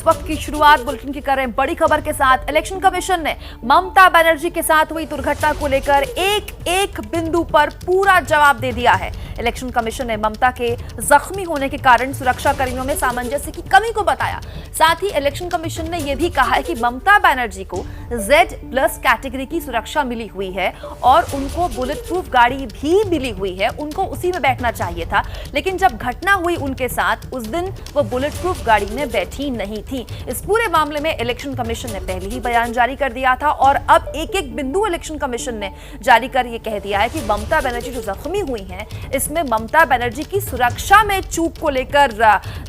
इस वक्त की शुरुआत बुलेटिन की कर रहे हैं बड़ी खबर के साथ। इलेक्शन कमीशन ने ममता बनर्जी के साथ हुई दुर्घटना को लेकर एक एक बिंदु पर पूरा जवाब दे दिया है। इलेक्शन कमीशन ने ममता के जख्मी होने के कारण सुरक्षा कर्मियों में सामंजस्य की कमी को बताया। साथ ही इलेक्शन कमीशन ने यह भी कहा है कि ममता बनर्जी को Z+ कैटेगरी की सुरक्षा मिली हुई है और उनको बुलेट प्रूफ गाड़ी भी मिली हुई है। उनको उसी में बैठना चाहिए था, लेकिन जब घटना हुई उनके साथ उस दिन वो बुलेट प्रूफ गाड़ी में बैठी नहीं थी। इस पूरे मामले में इलेक्शन कमीशन ने पहले ही बयान जारी कर दिया था और अब एक एक बिंदु इलेक्शन कमीशन ने जारी कर यह कह दिया है कि ममता बनर्जी जो जख्मी हुई हैं, इसमें ममता बनर्जी की सुरक्षा में चूक को लेकर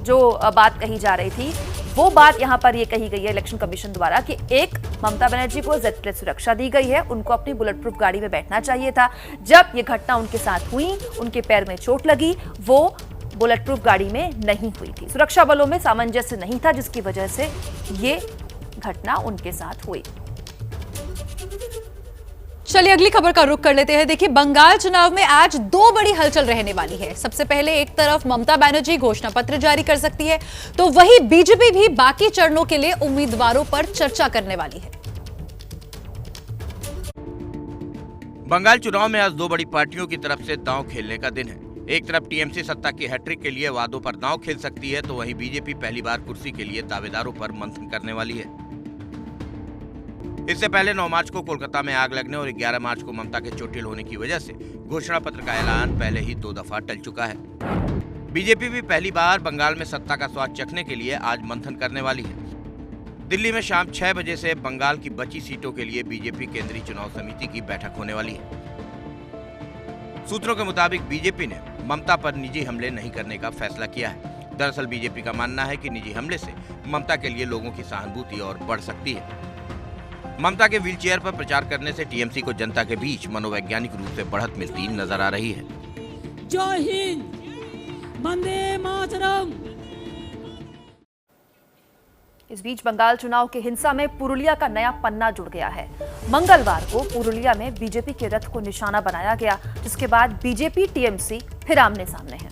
जो बात कही जा रही थी वो बात यहां पर ये कही गई है इलेक्शन कमीशन द्वारा कि एक, ममता बनर्जी को Z+ सुरक्षा दी गई है, उनको अपनी बुलेट प्रूफ गाड़ी में बैठना चाहिए था। जब ये घटना उनके साथ हुई, उनके पैर में चोट लगी, वो बुलेट प्रूफ गाड़ी में नहीं हुई थी। सुरक्षा बलों में सामंजस्य नहीं था, जिसकी वजह से ये घटना उनके साथ हुई। चलिए अगली खबर का रुख कर लेते हैं। देखिए, बंगाल चुनाव में आज दो बड़ी हलचल रहने वाली है। सबसे पहले एक तरफ ममता बनर्जी घोषणा पत्र जारी कर सकती है, तो वहीं बीजेपी भी बाकी चरणों के लिए उम्मीदवारों पर चर्चा करने वाली है। बंगाल चुनाव में आज दो बड़ी पार्टियों की तरफ से दांव खेलने का दिन है। एक तरफ टीएमसी सत्ता की हैट्रिक के लिए वादों पर दांव खेल सकती है, तो वहीं बीजेपी पहली बार कुर्सी के लिए दावेदारों पर मंथन करने वाली है। इससे पहले 9 मार्च को कोलकाता में आग लगने और 11 मार्च को ममता के चोटिल होने की वजह से घोषणा पत्र का ऐलान पहले ही 2 दफा टल चुका है। बीजेपी भी पहली बार बंगाल में सत्ता का स्वाद चखने के लिए आज मंथन करने वाली है। दिल्ली में शाम 6 बजे से बंगाल की बची सीटों के लिए बीजेपी केंद्रीय चुनाव समिति की बैठक होने वाली है। सूत्रों के मुताबिक बीजेपी ने ममता पर निजी हमले नहीं करने का फैसला किया है। दरअसल बीजेपी का मानना है कि निजी हमले से ममता के लिए लोगों की सहानुभूति और बढ़ सकती है। ममता के व्हीलचेयर पर प्रचार करने से टीएमसी को जनता के बीच मनोवैज्ञानिक रूप से बढ़त मिलती नजर आ रही है। जय हिंद, वंदे मातरम। इस बीच बंगाल चुनाव के हिंसा में पुरुलिया का नया पन्ना जुड़ गया है। मंगलवार को पुरुलिया में बीजेपी के रथ को निशाना बनाया गया, जिसके बाद बीजेपी टीएमसी फिर आमने सामने है।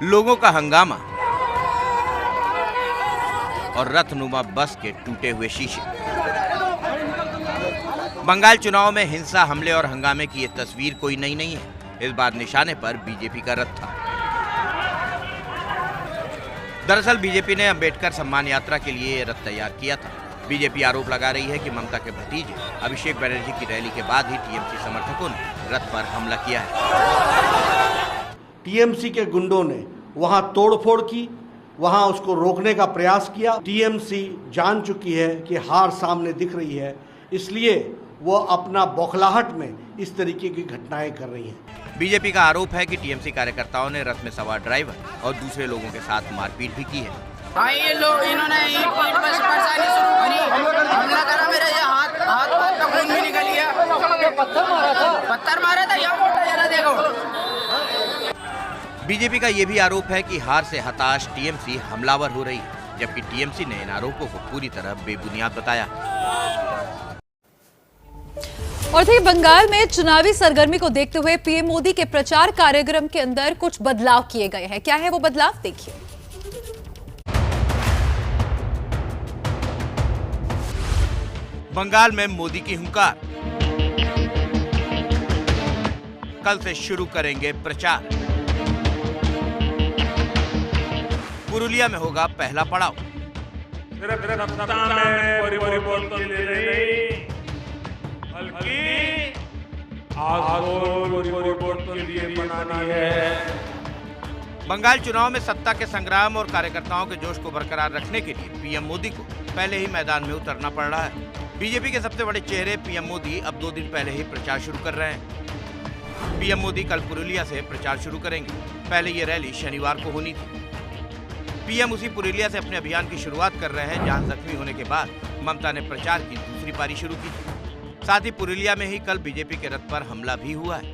लोगों का हंगामा और रथनुमा बस के टूटे हुए शीशे। बंगाल चुनाव में हिंसा, हमले और हंगामे की ये तस्वीर कोई नई नहीं है। इस बार निशाने पर बीजेपी का रथ था। दरअसल बीजेपी ने अंबेडकर सम्मान यात्रा के लिए रथ तैयार किया था। बीजेपी आरोप लगा रही है कि ममता के भतीजे अभिषेक बनर्जी की रैली के बाद ही टीएमसी समर्थकों ने रथ पर हमला किया है। टीएमसी के गुंडों ने वहां तोड़फोड़ की, वहां उसको रोकने का प्रयास किया। टीएमसी जान चुकी है कि हार सामने दिख रही है, इसलिए वो अपना बौखलाहट में इस तरीके की घटनाएं कर रही हैं। बीजेपी का आरोप है कि टीएमसी कार्यकर्ताओं ने रथ में सवार ड्राइवर और दूसरे लोगों के साथ मारपीट भी की है। ये लोग इन्होंने परेशानी शुरू करी, हमला करा, मेरा ये हाथ का खून भी निकल गया। पत्थर मारा था, यहाँ मोटा जरा देखो। बीजेपी का ये भी आरोप है कि हार से हताश टीएमसी हमलावर हो रही है, जबकि टीएमसी ने इन आरोपों को पूरी तरह बेबुनियाद बताया। और देखिए, बंगाल में चुनावी सरगर्मी को देखते हुए पीएम मोदी के प्रचार कार्यक्रम के अंदर कुछ बदलाव किए गए हैं। क्या है वो बदलाव, देखिए। बंगाल में मोदी की हुंकार, कल से शुरू करेंगे प्रचार। पुरुलिया में होगा पहला पड़ाव। सिर्फ सत्ता में परिवर्तन बल्कि परिवर्तन के लिए बनानी है। बंगाल चुनाव में सत्ता के संग्राम और कार्यकर्ताओं के जोश को बरकरार रखने के लिए पीएम मोदी को पहले ही मैदान में उतरना पड़ रहा है। बीजेपी के सबसे बड़े चेहरे पीएम मोदी अब 2 दिन पहले ही प्रचार शुरू कर रहे हैं। पीएम मोदी कल पुरुलिया से प्रचार शुरू करेंगे। पहले ये रैली शनिवार को होनी थी। पीएम उसी पुरुलिया से अपने अभियान की शुरुआत कर रहे हैं, जहां जख्मी होने के बाद ममता ने प्रचार की दूसरी पारी शुरू की थी। साथ ही पुरुलिया में ही कल बीजेपी के रथ पर हमला भी हुआ है।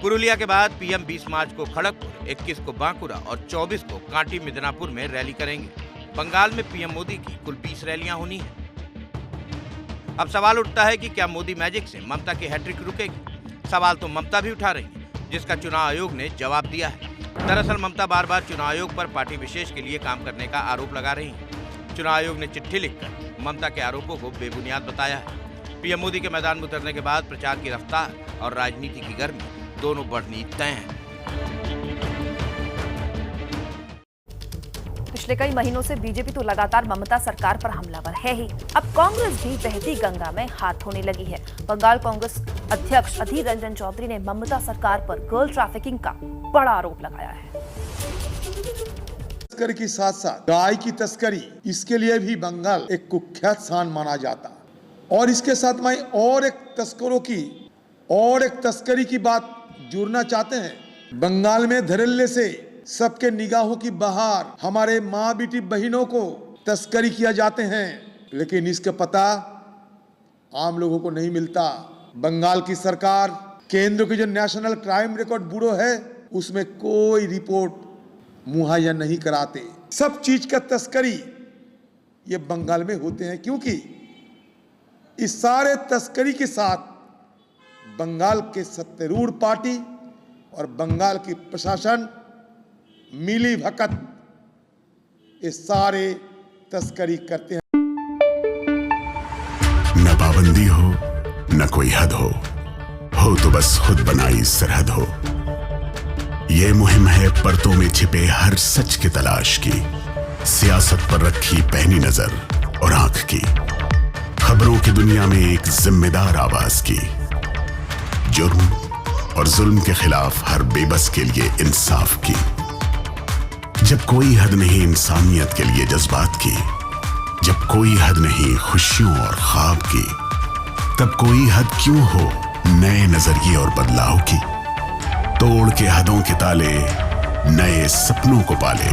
पुरुलिया के बाद पीएम 20 मार्च को खड़गपुर, 21 को बांकुरा और 24 को कांटी मिदनापुर में रैली करेंगे। बंगाल में पीएम मोदी की कुल 20 रैलियां होनी है। अब सवाल उठता है कि क्या मोदी मैजिक से ममता की हैट्रिक रुकेगी? सवाल तो ममता भी उठा रही है, जिसका चुनाव आयोग ने जवाब दिया है। दरअसल ममता बार बार चुनाव आयोग पर पार्टी विशेष के लिए काम करने का आरोप लगा रही हैं। चुनाव आयोग ने चिट्ठी लिखकर ममता के आरोपों को बेबुनियाद बताया है। पीएम मोदी के मैदान में उतरने के बाद प्रचार की रफ्तार और राजनीति की गर्मी दोनों बढ़नी तय है। पिछले कई महीनों से बीजेपी तो लगातार ममता सरकार पर हमलावर है ही। अब कांग्रेस भी बहती गंगा में हाथ धोने लगी है। बंगाल कांग्रेस अध्यक्ष अधीर रंजन चौधरी ने ममता सरकार पर गर्ल ट्रैफिकिंग का बड़ा आरोप लगाया है। तस्करी के साथ साथ गाय की तस्करी, इसके लिए भी बंगाल एक कुख्यात स्थान माना जाता। और इसके साथ में और एक तस्करी की बात जोड़ना चाहते हैं। बंगाल में धड़ल्ले से सबके निगाहों की बाहर हमारे माँ बेटी बहनों को तस्करी किया जाते हैं, लेकिन इसका पता आम लोगों को नहीं मिलता। बंगाल की सरकार, केंद्र की जो नेशनल क्राइम रिकॉर्ड ब्यूरो है, उसमें कोई रिपोर्ट मुहैया नहीं कराते। सब चीज का तस्करी ये बंगाल में होते हैं, क्योंकि इस सारे तस्करी के साथ बंगाल के सत्तारूढ़ पार्टी और बंगाल की प्रशासन मिली भगत ये सारे तस्करी करते हैं। न पाबंदी हो न कोई हद हो तो बस खुद बनाई सरहद हो। ये मुहिम है परतों में छिपे हर सच की तलाश की, सियासत पर रखी पैनी नजर और आंख की, खबरों की दुनिया में एक जिम्मेदार आवाज की, जुर्म और जुल्म के खिलाफ हर बेबस के लिए इंसाफ की। जब कोई हद नहीं इंसानियत के लिए जज्बात की, जब कोई हद नहीं खुशियों और ख्वाब की, तब कोई हद क्यों हो नए नजरिए और बदलाव की। तोड़ के हदों के ताले नए सपनों को पाले,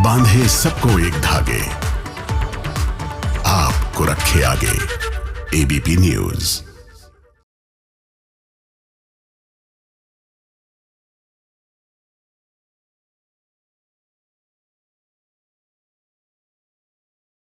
बांधे सबको एक धागे, आपको रखे आगे एबीपी न्यूज।